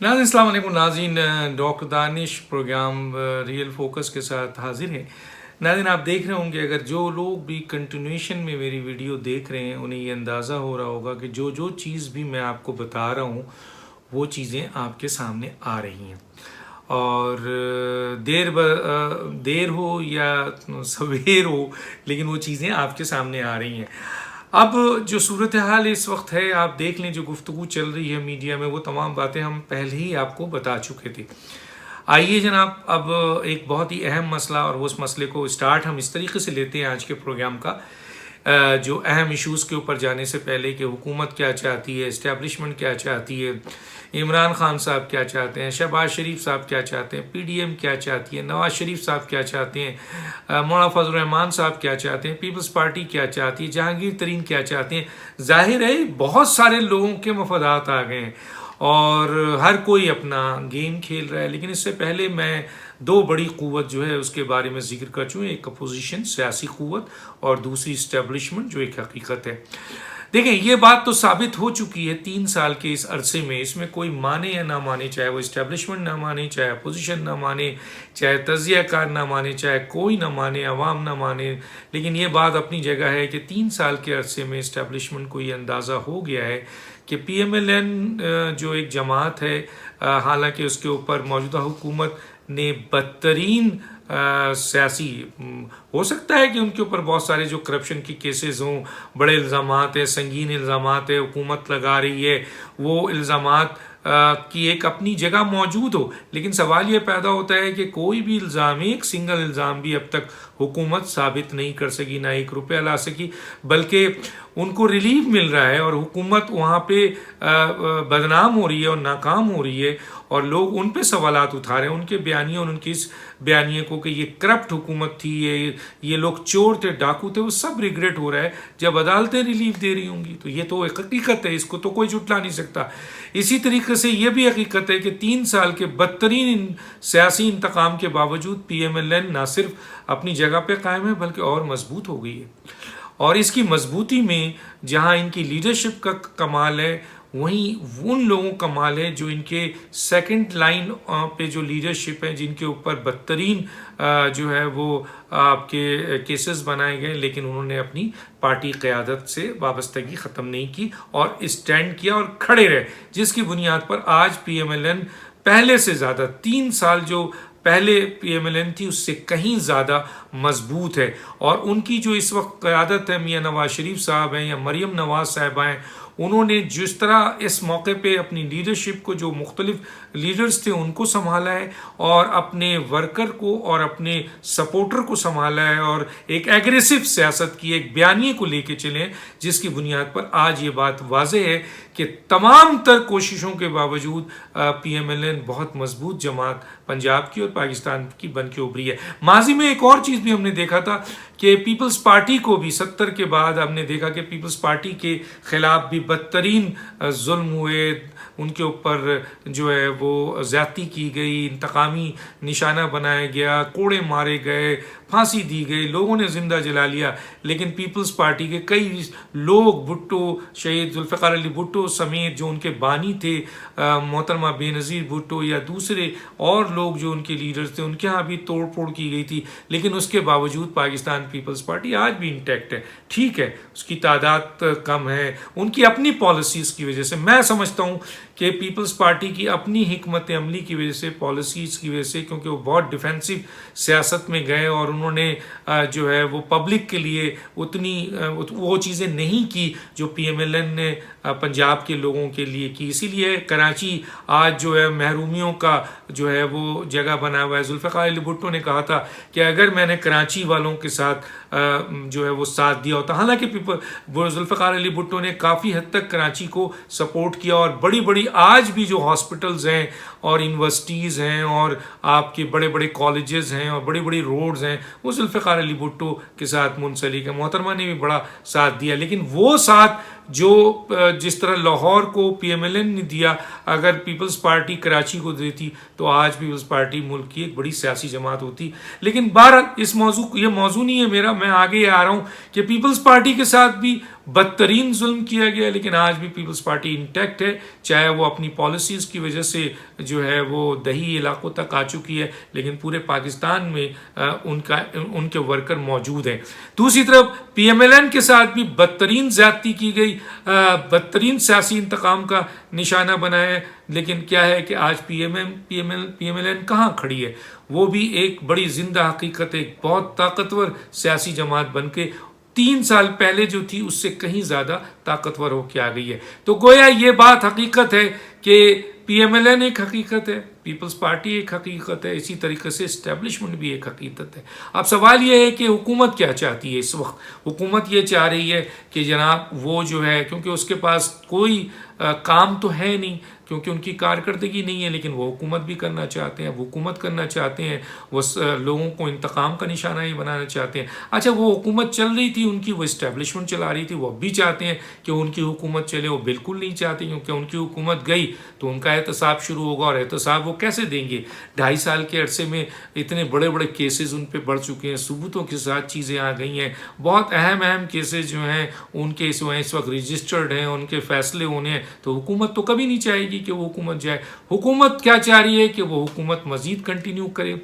ناظرین السلام علیکم ناظرین، ڈاکٹر دانش پروگرام ریئل فوکس کے ساتھ حاضر ہیں۔ ناظرین آپ دیکھ رہے ہوں گے، اگر جو لوگ بھی کنٹینیوشن میں میری ویڈیو دیکھ رہے ہیں انہیں یہ اندازہ ہو رہا ہوگا کہ جو چیز بھی میں آپ کو بتا رہا ہوں وہ چیزیں آپ کے سامنے آ رہی ہیں، اور دیر ہو یا سویر ہو لیکن وہ چیزیں آپ کے سامنے آ رہی ہیں۔ اب جو صورتحال اس وقت ہے، آپ دیکھ لیں، جو گفتگو چل رہی ہے میڈیا میں، وہ تمام باتیں ہم پہلے ہی آپ کو بتا چکے تھے۔ آئیے جناب، اب ایک بہت ہی اہم مسئلہ، اور اس مسئلے کو اسٹارٹ ہم اس طریقے سے لیتے ہیں آج کے پروگرام کا، جو اہم ایشوز کے اوپر جانے سے پہلے، کہ حکومت کیا چاہتی ہے، اسٹیبلشمنٹ کیا چاہتی ہے، عمران خان صاحب کیا چاہتے ہیں، شہباز شریف صاحب کیا چاہتے ہیں، پی ڈی ایم کیا چاہتی ہے، نواز شریف صاحب کیا چاہتے ہیں، مولانا فضل الرحمان صاحب کیا چاہتے ہیں، پیپلز پارٹی کیا چاہتی ہے، جہانگیر ترین کیا چاہتے ہیں۔ ظاہر ہے بہت سارے لوگوں کے مفادات آ گئے ہیں اور ہر کوئی اپنا گیم کھیل رہا ہے، لیکن اس سے پہلے میں دو بڑی قوت جو ہے اس کے بارے میں ذکر کر چکوں، ایک اپوزیشن سیاسی قوت اور دوسری اسٹیبلشمنٹ جو ایک حقیقت ہے۔ دیکھیں، یہ بات تو ثابت ہو چکی ہے 3 سال کے اس عرصے میں، اس میں کوئی مانے یا نہ مانے، چاہے وہ اسٹیبلشمنٹ نہ مانے، چاہے اپوزیشن نہ مانے، چاہے تجزیہ کار نہ مانے، چاہے کوئی نہ مانے، عوام نہ مانے، لیکن یہ بات اپنی جگہ ہے کہ 3 سال کے عرصے میں اسٹیبلشمنٹ کو یہ اندازہ ہو گیا ہے کہ پی ایم ایل این جو ایک جماعت ہے، حالانکہ اس کے اوپر موجودہ حکومت نے بدترین سیاسی، ہو سکتا ہے کہ ان کے اوپر بہت سارے جو کرپشن کی کیسز ہوں، بڑے الزامات ہیں، سنگین الزامات ہے، حکومت لگا رہی ہے، وہ الزامات کی ایک اپنی جگہ موجود ہو، لیکن سوال یہ پیدا ہوتا ہے کہ کوئی بھی الزام، ایک سنگل الزام بھی اب تک حکومت ثابت نہیں کر سکی، نہ 1 روپیہ لا سکی، بلکہ ان کو ریلیف مل رہا ہے اور حکومت وہاں پہ بدنام ہو رہی ہے اور ناکام ہو رہی ہے، اور لوگ ان پہ سوالات اٹھا رہے ہیں، ان کے بیانیے اور ان کی اس بیانیے کو کہ یہ کرپٹ حکومت تھی، یہ لوگ چور تھے، ڈاکو تھے، وہ سب ریگریٹ ہو رہا ہے جب عدالتیں ریلیف دے رہی ہوں گی۔ تو یہ تو ایک حقیقت ہے، اس کو تو کوئی جھٹلا نہیں سکتا۔ اسی طریقے سے یہ بھی حقیقت ہے کہ 3 سال کے بدترین سیاسی انتقام کے باوجود پی ایم ایل این نہ صرف اپنی جگہ پہ قائم ہے بلکہ اور مضبوط ہو گئی ہے، اور اس کی مضبوطی میں جہاں ان کی لیڈرشپ کا کمال ہے، وہیں ان لوگوں کا کمال ہے جو ان کے سیکنڈ لائن پہ جو لیڈرشپ ہے، جن کے اوپر بدترین جو ہے وہ آپ کے کیسز بنائے گئے، لیکن انہوں نے اپنی پارٹی قیادت سے وابستگی ختم نہیں کی اور اسٹینڈ کیا اور کھڑے رہے، جس کی بنیاد پر آج پی ایم ایل این پہلے سے زیادہ 3 سال جو پہلے پی ایم ایل این تھی اس سے کہیں زیادہ مضبوط ہے، اور ان کی جو اس وقت قیادت ہے، میاں نواز شریف صاحب ہیں یا مریم نواز صاحبہ ہیں، انہوں نے جس طرح اس موقع پہ اپنی لیڈرشپ کو، جو مختلف لیڈرز تھے ان کو سنبھالا ہے، اور اپنے ورکر کو اور اپنے سپورٹر کو سنبھالا ہے، اور ایک ایگریسو سیاست کی، ایک بیانیے کو لے کے چلیں، جس کی بنیاد پر آج یہ بات واضح ہے کہ تمام تر کوششوں کے باوجود پی ایم ایل این بہت مضبوط جماعت پنجاب کی اور پاکستان کی بن کے ابھری ہے۔ ماضی میں ایک اور چیز بھی ہم نے دیکھا تھا کہ پیپلز پارٹی کو بھی 70 کے بعد ہم نے دیکھا کہ پیپلز پارٹی کے خلاف بھی بدترین ظلم ہوئے، ان کے اوپر جو ہے وہ زیادتی کی گئی، انتقامی نشانہ بنایا گیا، کوڑے مارے گئے، پھانسی دی گئی، لوگوں نے زندہ جلا لیا، لیکن پیپلز پارٹی کے کئی لوگ، بھٹو، شہید ذوالفقار علی بھٹو سمیت جو ان کے بانی تھے، محترمہ بے نظیر بھٹو یا دوسرے اور لوگ جو ان کے لیڈرز تھے، ان کے ہاں بھی توڑ پھوڑ کی گئی تھی، لیکن اس کے باوجود پاکستان پیپلز پارٹی آج بھی انٹیکٹ ہے۔ ٹھیک ہے، اس کی تعداد کم ہے، ان کی اپنی پالیسیز کی وجہ سے، میں سمجھتا ہوں کہ پیپلز پارٹی کی اپنی حکمت عملی کی وجہ سے، پالیسیز کی وجہ سے، کیونکہ وہ بہت ڈیفینسو سیاست میں گئے اور انہوں نے جو ہے وہ پبلک کے لیے اتنی وہ چیزیں نہیں کی جو پی ایم ایل این نے پنجاب کے لوگوں کے لیے کی۔ اسی لیے کراچی آج جو ہے محرومیوں کا جو ہے وہ جگہ بنا ہوا ہے۔ ذوالفقار علی بھٹو نے کہا تھا کہ اگر میں نے کراچی والوں کے ساتھ جو ہے وہ ساتھ دیا ہوتا، حالانکہ ذوالفقار علی بھٹو نے کافی حد تک کراچی کو سپورٹ کیا، اور بڑی بڑی آج بھی جو ہاسپٹلز ہیں اور یونیورسٹیز ہیں اور آپ کے بڑے بڑے کالجز ہیں اور بڑی بڑی روڈز ہیں، وہ ذوالفقار علی بھٹو کے ساتھ منسلک ہے۔ محترمہ نے بھی بڑا ساتھ دیا، لیکن وہ ساتھ جو جس طرح لاہور کو پی ایم ایل این نے دیا، اگر پیپلز پارٹی کراچی کو دیتی تو آج پیپلز پارٹی ملک کی ایک بڑی سیاسی جماعت ہوتی۔ لیکن بہرحال اس موضوع، یہ موضوع نہیں ہے میرا، میں آگے آ رہا ہوں کہ پیپلز پارٹی کے ساتھ بھی بدترین ظلم کیا گیا، لیکن آج بھی پیپلز پارٹی انٹیکٹ ہے، چاہے وہ اپنی پالیسیز کی وجہ سے جو ہے وہ دیہی علاقوں تک آ چکی ہے، لیکن پورے پاکستان میں ان کے ورکر موجود ہیں۔ دوسری طرف پی ایم ایل این کے ساتھ بھی بدترین زیادتی کی گئی، بدترین سیاسی انتقام کا نشانہ بنا ہے، لیکن کیا ہے کہ آج پی ایم ایل این کہاں کھڑی ہے؟ وہ بھی ایک بڑی زندہ حقیقت، ایک بہت طاقتور سیاسی جماعت بن کے 3 سال پہلے جو تھی اس سے کہیں زیادہ طاقتور ہو کے آ گئی ہے۔ تو گویا یہ بات حقیقت ہے کہ پی ایم ایل این ایک حقیقت ہے، پیپلز پارٹی ایک حقیقت ہے، اسی طریقے سے اسٹیبلشمنٹ بھی ایک حقیقت ہے۔ اب سوال یہ ہے کہ حکومت کیا چاہتی ہے اس وقت؟ حکومت یہ چاہ رہی ہے کہ جناب وہ جو ہے، کیونکہ اس کے پاس کوئی کام تو ہے نہیں، کیونکہ ان کی کارکردگی نہیں ہے، لیکن وہ حکومت بھی کرنا چاہتے ہیں، وہ حکومت کرنا چاہتے ہیں، وہ لوگوں کو انتقام کا نشانہ ہی بنانا چاہتے ہیں۔ اچھا، وہ حکومت چل رہی تھی ان کی، وہ اسٹیبلشمنٹ چلا رہی تھی، وہ اب بھی چاہتے ہیں کہ ان کی حکومت چلے؟ وہ بالکل نہیں چاہتے، کیونکہ ان کی حکومت گئی تو ان کا احتساب شروع ہوگا، اور احتساب وہ کیسے دیں گے؟ 2.5 سال کے عرصے میں اتنے بڑے بڑے کیسز ان پہ بڑھ چکے ہیں، ثبوتوں کے ساتھ چیزیں آ گئی ہیں، بہت اہم کیسز جو ہیں ان کے اس وقت رجسٹرڈ ہیں، ان کے فیصلے ہونے ہیں، تو حکومت تو کبھی نہیں چاہے گی کہ وہ حکومت جائے۔ حکومت کیا چاہ رہی ہے کہ وہ حکومت مزید کنٹینیو کرے،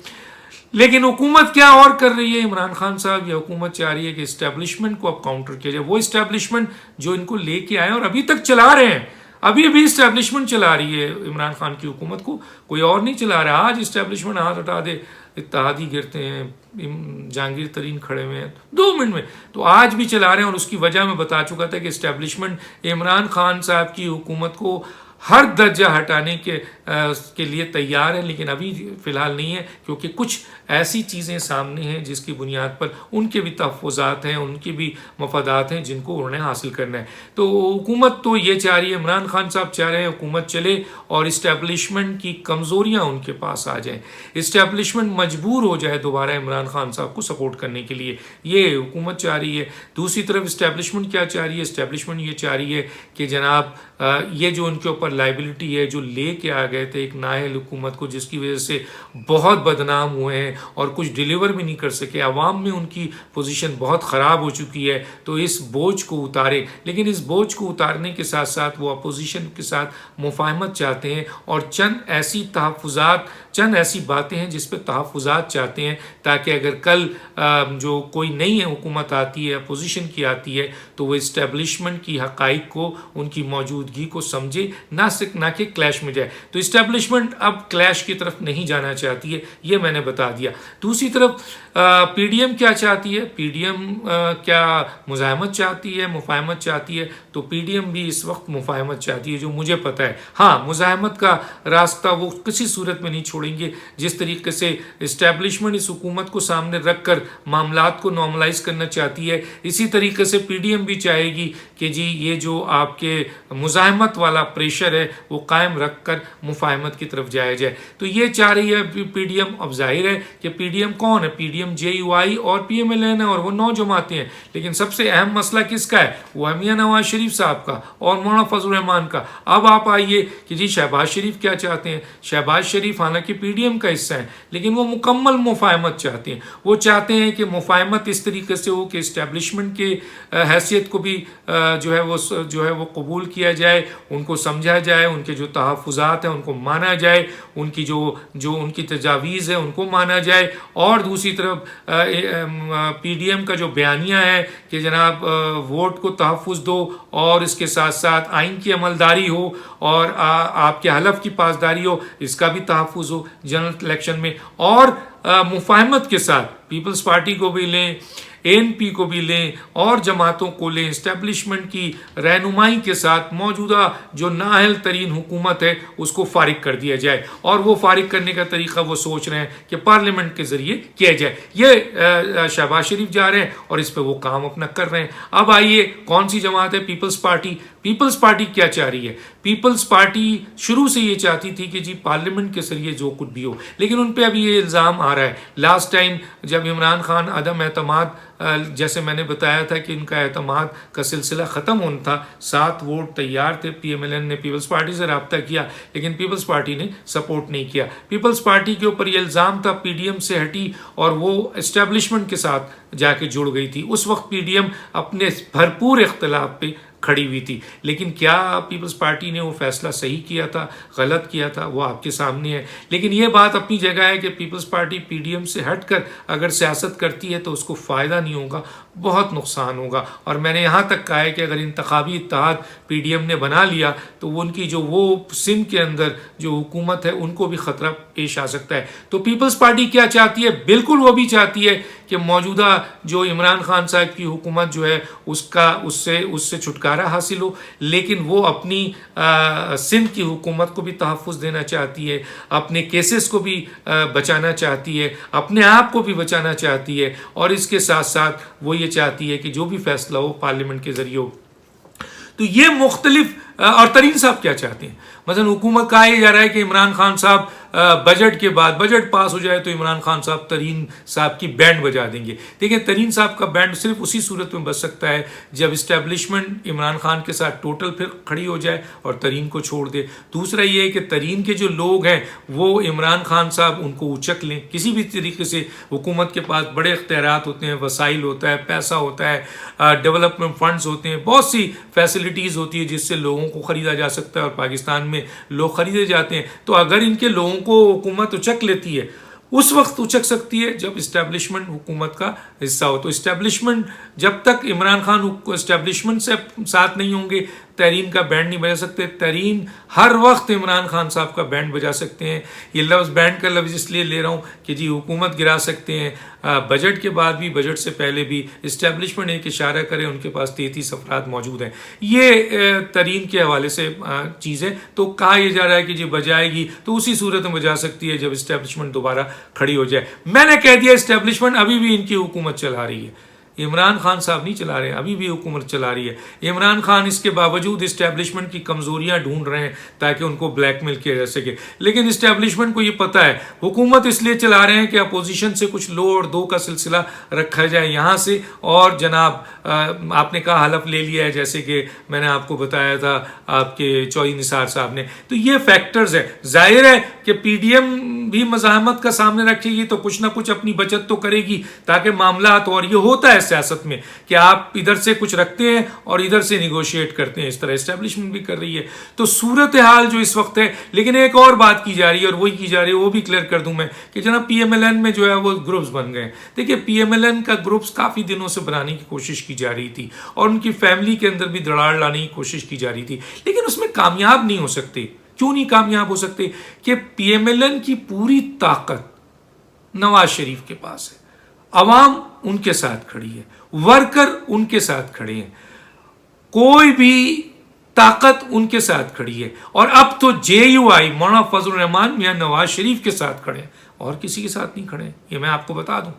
لیکن حکومت کیا اور کر رہی ہے عمران خان صاحب؟ یہ حکومت چاہ رہی ہے کہ اسٹیبلشمنٹ کو اب کاؤنٹر کیا جائے، وہ اسٹیبلشمنٹ جو ان کو لے کے آئے اور ابھی تک چلا رہے ہیں، ابھی اسٹیبلشمنٹ چلا رہی ہے عمران خان کی حکومت کو، کوئی اور نہیں چلا رہا۔ آج اسٹیبلشمنٹ ہاتھ ہٹا دے، اتحادی گرتے ہیں، جہانگیر ترین کھڑے ہوئے ہیں 2 منٹ میں، تو آج بھی چلا رہے ہیں، اور اس کی وجہ میں بتا چکا تھا کہ اسٹیبلشمنٹ عمران خان صاحب کی حکومت کو ہر درجہ ہٹانے کے لیے تیار ہے، لیکن ابھی فی الحال نہیں ہے، کیونکہ کچھ ایسی چیزیں سامنے ہیں جس کی بنیاد پر ان کے بھی تحفظات ہیں، ان کی بھی مفادات ہیں جن کو انہوں نے حاصل کرنا ہے۔ تو حکومت تو یہ چاہ رہی ہے، عمران خان صاحب چاہ رہے ہیں حکومت چلے اور اسٹیبلشمنٹ کی کمزوریاں ان کے پاس آ جائیں، اسٹیبلشمنٹ مجبور ہو جائے دوبارہ عمران خان صاحب کو سپورٹ کرنے کے لیے، یہ حکومت چاہ رہی ہے۔ دوسری طرف اسٹیبلشمنٹ کیا چاہ رہی ہے؟ اسٹیبلشمنٹ یہ چاہ رہی ہے کہ جناب یہ جو ان کے اوپر لائبلٹی ہے، جو لے کے آ گئے تھے ایک نااہل حکومت کو، جس کی وجہ سے بہت بدنام ہوئے ہیں اور کچھ ڈیلیور بھی نہیں کر سکے، عوام میں ان کی پوزیشن بہت خراب ہو چکی ہے، تو اس بوجھ کو اتارے۔ لیکن اس بوجھ کو اتارنے کے ساتھ ساتھ وہ اپوزیشن کے ساتھ مفاہمت چاہتے ہیں، اور چند ایسی باتیں ہیں جس پہ تحفظات چاہتے ہیں، تاکہ اگر کل جو کوئی نئی حکومت آتی ہے، اپوزیشن کی آتی ہے، تو وہ اسٹیبلشمنٹ کی حقائق کو، ان کی موجودگی کو سمجھے، نہ کہ کلیش میں جائے۔ تو اسٹیبلشمنٹ اب کلیش کی طرف نہیں جانا چاہتی ہے، یہ میں نے بتا دیا۔ دوسری طرف پی ڈی ایم کیا چاہتی ہے؟ پی ڈی ایم کیا مزاحمت چاہتی ہے، مفاہمت چاہتی ہے؟ تو پی ڈی ایم بھی اس وقت مفاہمت چاہتی ہے، جو مجھے پتا ہے۔ ہاں، مزاحمت کا راستہ وہ کسی صورت میں نہیں چھوڑیں گے، جس طریقے سے اسٹیبلشمنٹ اس حکومت کو سامنے رکھ کر معاملات کو نارملائز کرنا چاہتی ہے، اسی طریقے سے پی ڈی ایم بھی چاہے گی کہ جی یہ جو آپ کے مزاحمت والا پریشر ہے وہ قائم رکھ کر مفاہمت کی طرف جایا جائے۔ تو یہ چاہ رہی ہے پی ڈی ایم۔ اب ظاہر ہے کہ پی ڈی ایم کون ہے؟ P D M J U I اور پی ایم ایل این ہے، اور وہ 9 جماعتیں ہیں، لیکن سب سے اہم مسئلہ کس کا ہے؟ وہ ہے میاں نواز شریف صاحب کا اور مولانا فضل الرحمان کا۔ اب آپ آئیے کہ جی شہباز شریف کیا چاہتے ہیں؟ شہباز شریف حالانکہ پی ڈی ایم کا حصہ ہیں، لیکن وہ مکمل مفاہمت چاہتے ہیں۔ وہ چاہتے ہیں کہ مفاہمت اس طریقے سے ہو کہ اسٹیبلشمنٹ کے حیثیت کو بھی جو ہے وہ قبول کیا جائے، ان کو سمجھا جائے، ان کے جو تحفظات ہیں ان کو مانا جائے، ان کی جو ان کی تجاویز ہے ان کو مانا جائے، اور دوسری طرف پی ڈی ایم کا جو بیانیہ ہے کہ جناب ووٹ کو تحفظ دو، اور اس کے ساتھ ساتھ آئین کی عملداری ہو، اور آپ کے حلف کی پاسداری ہو، اس کا بھی تحفظ ہو جنرل الیکشن میں، اور مفاہمت کے ساتھ پیپلز پارٹی کو بھی لیں، اے این پی کو بھی لیں، اور جماعتوں کو لیں، اسٹیبلشمنٹ کی رہنمائی کے ساتھ موجودہ جو نااہل ترین حکومت ہے اس کو فارغ کر دیا جائے، اور وہ فارغ کرنے کا طریقہ وہ سوچ رہے ہیں کہ پارلیمنٹ کے ذریعے کیا جائے۔ یہ شہباز شریف جا رہے ہیں اور اس پہ وہ کام اپنا کر رہے ہیں۔ اب آئیے کون سی جماعت ہے؟ Peoples party. پیپلز پارٹی کیا چاہ رہی ہے؟ پیپلز پارٹی شروع سے یہ چاہتی تھی کہ جی پارلیمنٹ کے ذریعے جو کچھ بھی ہو، لیکن ان پہ ابھی یہ الزام رہا ہے. لاسٹ ٹائم جب عمران خان عدم اعتماد، جیسے میں نے بتایا تھا کہ ان کا اعتماد کا سلسلہ ختم ہونا تھا، 7 ووٹ تیار تھے، پی ایم ایل این نے پیپلز پارٹی سے رابطہ کیا لیکن پیپلز پارٹی نے سپورٹ نہیں کیا. پیپلز پارٹی کے اوپر یہ الزام تھا پی ڈی ایم سے ہٹی اور وہ اسٹیبلشمنٹ کے ساتھ جا کے جڑ گئی تھی. اس وقت پی ڈی ایم اپنے بھرپور اختلاف پہ کھڑی ہوئی تھی. لیکن کیا پیپلز پارٹی نے وہ فیصلہ صحیح کیا تھا، غلط کیا تھا، وہ آپ کے سامنے ہے. لیکن یہ بات اپنی جگہ ہے کہ Peoples Party P D M سے ہٹ کر اگر سیاست کرتی ہے تو اس کو فائدہ نہیں ہوگا، بہت نقصان ہوگا. اور میں نے یہاں تک کہا ہے کہ اگر انتخابی اتحاد پی ڈی ایم نے بنا لیا تو ان کی جو وہ سندھ کے اندر جو حکومت ہے ان کو بھی خطرہ پیش آ سکتا ہے. تو پیپلز پارٹی کیا چاہتی ہے؟ بالکل وہ بھی چاہتی ہے کہ موجودہ جو عمران خان صاحب کی حکومت جو ہے اس سے چھٹکارا حاصل ہو، لیکن وہ اپنی سندھ کی حکومت کو بھی تحفظ دینا چاہتی ہے، اپنے کیسز کو بھی بچانا چاہتی ہے، اپنے آپ کو بھی بچانا چاہتی ہے، اور اس کے ساتھ ساتھ وہ یہ چاہتی ہے کہ جو بھی فیصلہ ہو پارلیمنٹ کے ذریعے ہو. تو یہ مختلف، اور ترین صاحب کیا چاہتے ہیں؟ مثلا حکومت کہا یہ جا رہا ہے کہ عمران خان صاحب بجٹ کے بعد، بجٹ پاس ہو جائے تو عمران خان صاحب ترین صاحب کی بینڈ بجا دیں گے. دیکھیں ترین صاحب کا بینڈ صرف اسی صورت میں بچ سکتا ہے جب اسٹیبلشمنٹ عمران خان کے ساتھ ٹوٹل پھر کھڑی ہو جائے اور ترین کو چھوڑ دے. دوسرا یہ ہے کہ ترین کے جو لوگ ہیں وہ عمران خان صاحب ان کو اچک لیں کسی بھی طریقے سے. حکومت کے پاس بڑے اختیارات ہوتے ہیں، وسائل ہوتا ہے، پیسہ ہوتا ہے، ڈیولپمنٹ فنڈز ہوتے ہیں، بہت سی فیسلٹیز ہوتی ہے جس سے لوگوں کو خریدا جا سکتا ہے، اور پاکستان میں لوگ خریدے جاتے ہیں. تو اگر ان کے لوگوں کو حکومت اچک لیتی ہے، اس وقت اچک سکتی ہے جب اسٹیبلشمنٹ حکومت کا حصہ ہو. تو اسٹیبلشمنٹ جب تک عمران خان اسٹیبلشمنٹ سے ساتھ نہیں ہوں گے تحرین کا بینڈ نہیں بجا سکتے. تحرین ہر وقت عمران خان صاحب کا بینڈ بجا سکتے ہیں. یہ لفظ بینڈ کا لفظ اس لیے لے رہا ہوں کہ جی حکومت گرا سکتے ہیں، بجٹ کے بعد بھی، بجٹ سے پہلے بھی. اسٹیبلشمنٹ ایک اشارہ کرے ان کے پاس 33 افراد موجود ہیں. یہ تحرین کے حوالے سے چیز ہے. تو کہا یہ جا رہا ہے کہ جی بجائے گی تو اسی صورت میں بجا سکتی ہے جب اسٹیبلشمنٹ دوبارہ کھڑی ہو جائے. میں نے کہہ دیا اسٹیبلشمنٹ ابھی بھی ان کی حکومت چلا رہی ہے، عمران خان صاحب نہیں چلا رہے ہیں، ابھی بھی حکومت چلا رہی ہے. عمران خان اس کے باوجود اسٹیبلشمنٹ کی کمزوریاں ڈھونڈ رہے ہیں تاکہ ان کو بلیک میل کیا جا سکے. لیکن اسٹیبلشمنٹ کو یہ پتہ ہے حکومت اس لیے چلا رہے ہیں کہ اپوزیشن سے کچھ لو اور دو کا سلسلہ رکھا جائے یہاں سے. اور جناب آپ نے کہا حلف لے لیا ہے، جیسے کہ میں نے آپ کو بتایا تھا آپ کے چوئی نثار صاحب نے. تو یہ فیکٹرز ہے. ظاہر ہے کہ پی ڈی ایم بھی مزاحمت کا سامنے رکھے گی تو کچھ نہ کچھ اپنی بچت تو کرے گی تاکہ معاملات، اور یہ ہوتا ہے سیاست میں کہ آپ ادھر سے کچھ رکھتے ہیں اور ادھر سے نیگوشیٹ کرتے ہیں. اس طرح اسٹیبلشمنٹ بھی کر رہی ہے. تو صورتحال جو اس وقت ہے، لیکن ایک اور بات کی جا رہی ہے اور وہی کی جا رہی ہے، وہ بھی کلیئر کر دوں میں کہ جناب پی ایم ایل این میں جو ہے وہ گروپس بن گئے. دیکھیے پی ایم ایل این کا گروپس کافی دنوں سے بنانے کی کوشش کی جا رہی تھی اور ان کی فیملی کے اندر بھی دراڑ لانے کی کوشش کی جا رہی تھی، لیکن اس میں کامیاب نہیں ہو سکتے. کیوں نہیں کامیاب ہو سکتے؟ کہ پی ایم ایل این کی پوری طاقت نواز شریف کے پاس ہے، عوام ان کے ساتھ کھڑی ہے، ورکر ان کے ساتھ کھڑے ہیں، کوئی بھی طاقت ان کے ساتھ کھڑی ہے. اور اب تو جے یو آئی مولانا فضل الرحمان میاں نواز شریف کے ساتھ کھڑے ہیں اور کسی کے ساتھ نہیں کھڑے ہیں، یہ میں آپ کو بتا دوں.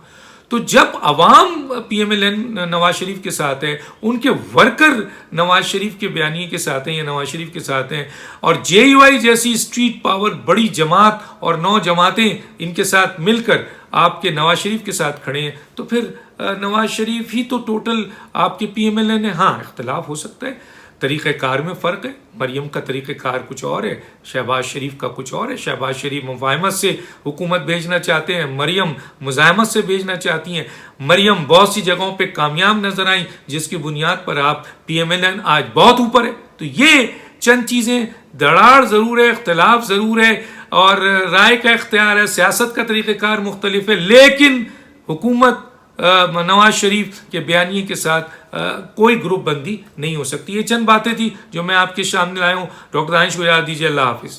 تو جب عوام P M L N Nawaz Sharif کے ساتھ ہے، ان کے ورکر نواز شریف کے بیانیے کے ساتھ ہیں یا نواز شریف کے ساتھ ہیں، اور جے یو آئی جیسی اسٹریٹ پاور بڑی جماعت اور 9 جماعتیں ان کے ساتھ مل کر آپ کے نواز شریف کے ساتھ کھڑے ہیں، تو پھر نواز شریف ہی تو ٹوٹل آپ کے پی ایم ایل این ہے. ہاں اختلاف ہو سکتا ہے، طریقہ کار میں فرق ہے. مریم کا طریقہ کار کچھ اور ہے، شہباز شریف کا کچھ اور ہے. شہباز شریف مفاہمت سے حکومت بھیجنا چاہتے ہیں، مریم مزاحمت سے بھیجنا چاہتی ہیں. مریم بہت سی جگہوں پہ کامیاب نظر آئیں جس کی بنیاد پر آپ پی ایم ایل این آج بہت اوپر ہے. تو یہ چند چیزیں، دراڑ ضرور ہے، اختلاف ضرور ہے، اور رائے کا اختیار ہے، سیاست کا طریقہ کار مختلف ہے، لیکن حکومت نواز شریف کے بیانیے کے ساتھ کوئی گروپ بندی نہیں ہو سکتی. یہ چند باتیں تھی جو میں آپ کے سامنے لایا ہوں. ڈاکٹر دانش کو یاد دیجیے. اللہ حافظ.